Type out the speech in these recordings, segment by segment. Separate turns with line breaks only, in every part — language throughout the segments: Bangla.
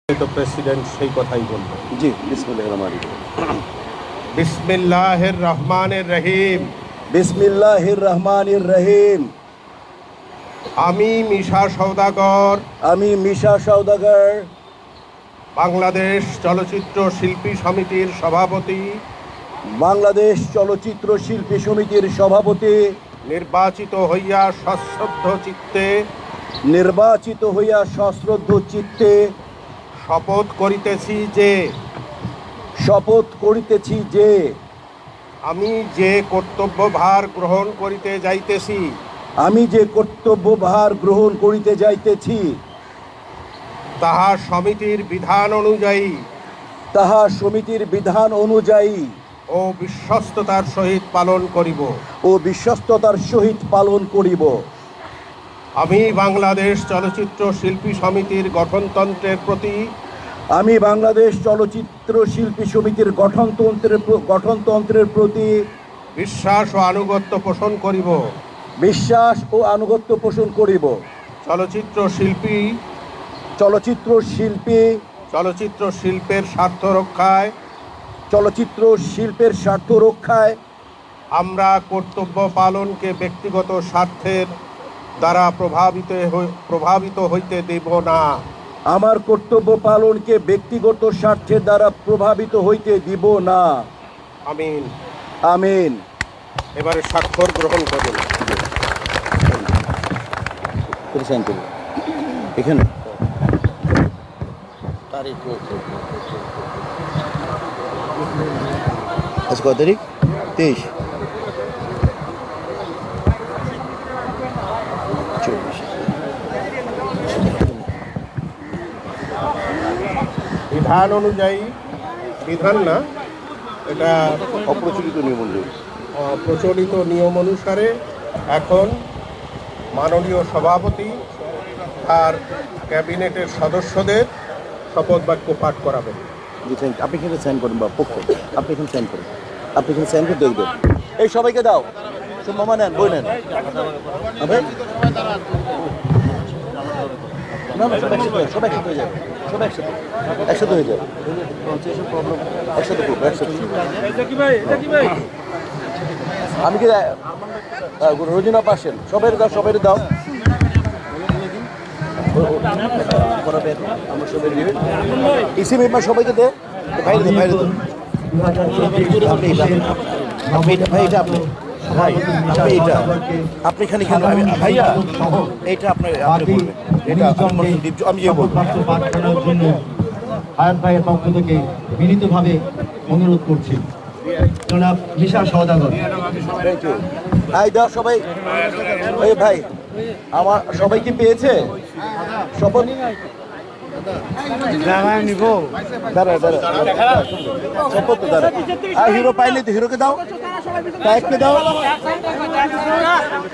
তো প্রেসিডেন্ট সেই কথাই বলবেন।
জি, বিসমিল্লাহির রহমানির রহিম।
বিসমিল্লাহির রহমানির রহিম।
বিসমিল্লাহির রহমানির রহিম।
আমি মিশা সওদাগর,
আমি মিশা সওদাগর,
বাংলাদেশ চলচ্চিত্র শিল্পী সমিতির সভাপতি,
বাংলাদেশ চলচ্চিত্র শিল্পী সমিতির সভাপতি,
নির্বাচিত হইয়া
সশ্রদ্ধ চিত্তে
শপথ করিতেছি যে আমি যে কর্তব্যভার গ্রহণ করিতে যাইতেছি তাহা সমিতির বিধান অনুযায়ী ও বিশ্বস্ততার সহিত পালন করিব। আমি বাংলাদেশ চলচ্চিত্র শিল্পী সমিতির গঠনতন্ত্রের প্রতি বিশ্বাস ও আনুগত্য পোষণ করিব। চলচ্চিত্র শিল্পের স্বার্থ রক্ষায় আমরা কর্তব্য পালনকে ব্যক্তিগত স্বার্থের দ্বারা প্রভাবিত হইতে দেব না।
আমার কর্তব্য পালনকে ব্যক্তিগত স্বার্থের দ্বারা প্রভাবিত হইতে দিব না।
আমিন।
আমিন।
এবারে স্বাক্ষর গ্রহণ করুন।
এখানে আজ কত তারিখ? 23।
বিধান অনুযায়ী, বিধান না, এটা প্রচলিত নিয়ম অনুসারে এখন মাননীয় সভাপতি আর ক্যাবিনেটের সদস্যদের শপথ বাক্য পাঠ করাবেন।
আপনি এখানে সাইন করেন বা পক্ষ, আপনি এখানে সাইন করেন, দেখবেন। এই সবাইকে দাও, মামা নেন, বই নেন। সব একসাথে হয়ে যাবে, একসাথে হয়ে যাবে। আমি কি রোজিনা পাশেন, সবাই দাও। ইসি মেম্বার সবাইকে দে, বাইরে দে। আপনি এখানে ভাইয়া, এইটা আপনার আমি যে বলবো
আয়াত ভাইয়ের পক্ষ থেকে বিনীতভাবে অনুরোধ করছি, জনাব মিশা সওদাগর।
সবাই ভাই, আমার সবাই কি পেয়েছে শপথ? হিরো পাইনি তো, হিরোকে দাও, টাইপকে দাও।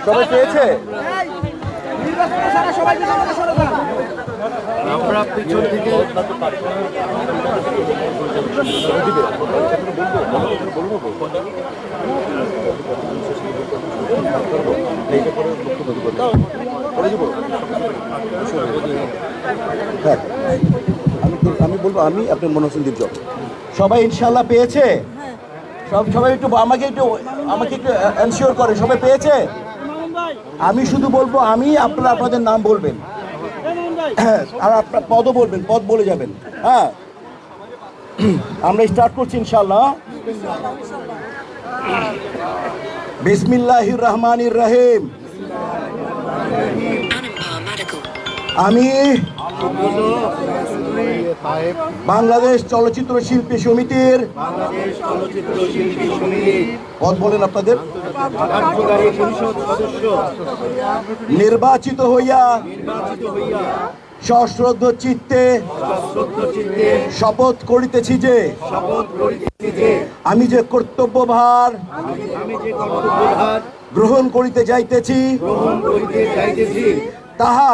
সবাই পেয়েছে?
আমরা পিছন থেকে
আমি বলবো, আমি আপনার মনোহর দীপ জব সবাই ইনশাল্লাহ পেয়েছে? সবাই একটু আমাকে একটু এনশিওর করে সবাই পেয়েছে। আমি শুধু বলবো, আপনারা আপনাদের নাম বলবেন, আর আপনার পদও বলবেন, পদ বলে যাবেন। হ্যাঁ, আমরা স্টার্ট করছি ইনশাল্লাহ। বিসমিল্লাহির রহমানির রহিম। আমি বাংলাদেশ চলচ্চিত্র শিল্পী সমিতির পদ বলেন আপনাদের নির্বাচিত হইয়া সশ্রদ্ধ চিত্তে শপথ করিতেছি যে আমি যে কর্তব্যভার গ্রহণ করিতে যাইতেছি তাহা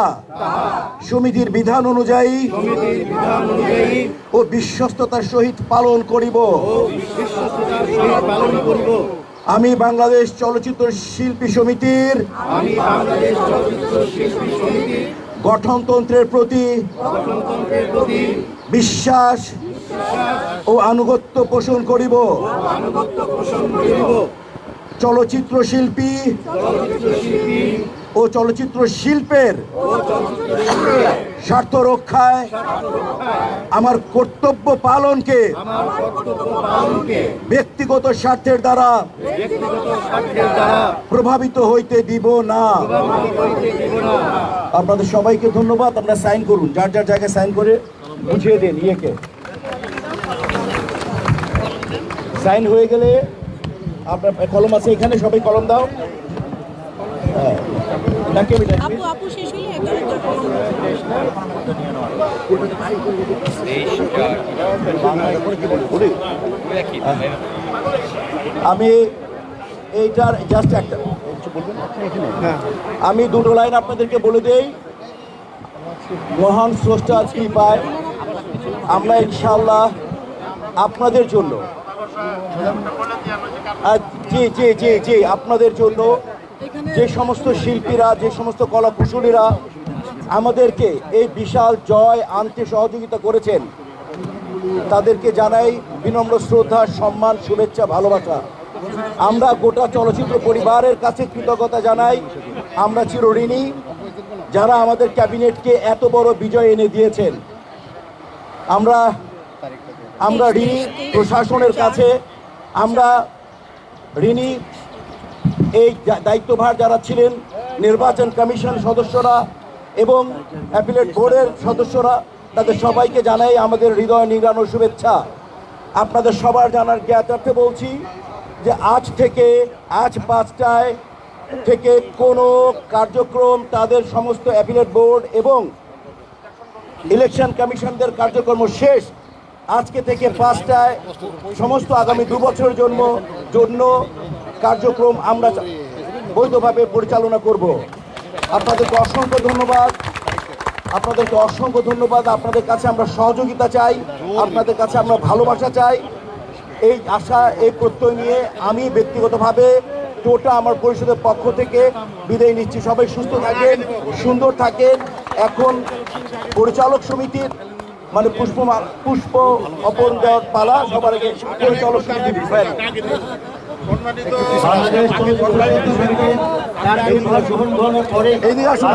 সমিতির বিধান অনুযায়ী ও বিশ্বস্ততার সহিত পালন করিব। আমি বাংলাদেশ চলচ্চিত্র শিল্পী সমিতির গঠনতন্ত্রের প্রতি বিশ্বাস ও আনুগত্য পোষণ করিব। চলচ্চিত্র শিল্পী ও চলচ্চিত্র শিল্পের স্বার্থ রক্ষায় আমার কর্তব্য পালনকে ব্যক্তিগত স্বার্থের দ্বারা প্রভাবিত হইতে দিব না। আপনাদের সবাইকে ধন্যবাদ। আপনারা সাইন করুন, যার যার জায়গায় সাইন করে বুঝিয়ে দিন। ইয়েকে সাইন হয়ে গেলে আপনার কলম আছে এখানে, সবাই কলম দাও। হ্যাঁ,
আপু শেষ হলে একদম
আমি এইটার জাস্ট একটা আমি দুটো লাইন আপনাদেরকে বলে দেই। মহান স্রষ্টার কৃপায় আমরা ইনশাআল্লাহ আপনাদের জন্য জি জি জি জি আপনাদের জন্য যে সমস্ত শিল্পীরা, যে সমস্ত কলা কুশলীরা আমাদেরকে এই বিশাল জয় আনতে সহযোগিতা করেছেন, তাদেরকে জানাই বিনম্র শ্রদ্ধা, সম্মান, শুভেচ্ছা, ভালোবাসা। আমরা গোটা চলচ্চিত্র পরিবারের কাছে কৃতজ্ঞতা জানাই। আমরা চিরঋণী যারা আমাদের ক্যাবিনেটকে এত বড় বিজয় এনে দিয়েছেন। আমরা ঋণী প্রশাসনের কাছে, আমরা ঋণী এই দায়িত্বভার যারা ছিলেন, নির্বাচন কমিশন সদস্যরা এবং অ্যাপিলেট বোর্ডের সদস্যরা, তাদের সবাইকে জানাই আমাদের হৃদয় নিংড়ানো শুভেচ্ছা। আপনাদের সবার জানার জ্ঞাতার্থে বলছি যে আজ 5টায় থেকে কোনো কার্যক্রম তাদের সমস্ত অ্যাপিলেট বোর্ড এবং ইলেকশন কমিশনদের কার্যক্রম শেষ। আজকে থেকে 5টায় সমস্ত আগামী 2 বছরের জন্য কার্যক্রম আমরা বৈধভাবে পরিচালনা করব। আপনাদেরকে অসংখ্য ধন্যবাদ। আপনাদের কাছে আমরা সহযোগিতা চাই, আপনাদের কাছে আমরা ভালোবাসা চাই। এই আশা, এই প্রত্যয় নিয়ে আমি ব্যক্তিগতভাবে টোটা আমার পরিষদের পক্ষ থেকে বিদায় নিচ্ছি। সবাই সুস্থ থাকেন, সুন্দর থাকেন। এখন পরিচালক সমিতির পুষ্প অর্পণ দেওয়ার পালা। সবার আগে পরিচালক সমিতির
বাংলাদেশ চলচ্চিত্র শিল্পী সমিতি তার গ্রহণ করার পরে
এইদিকে আসুন।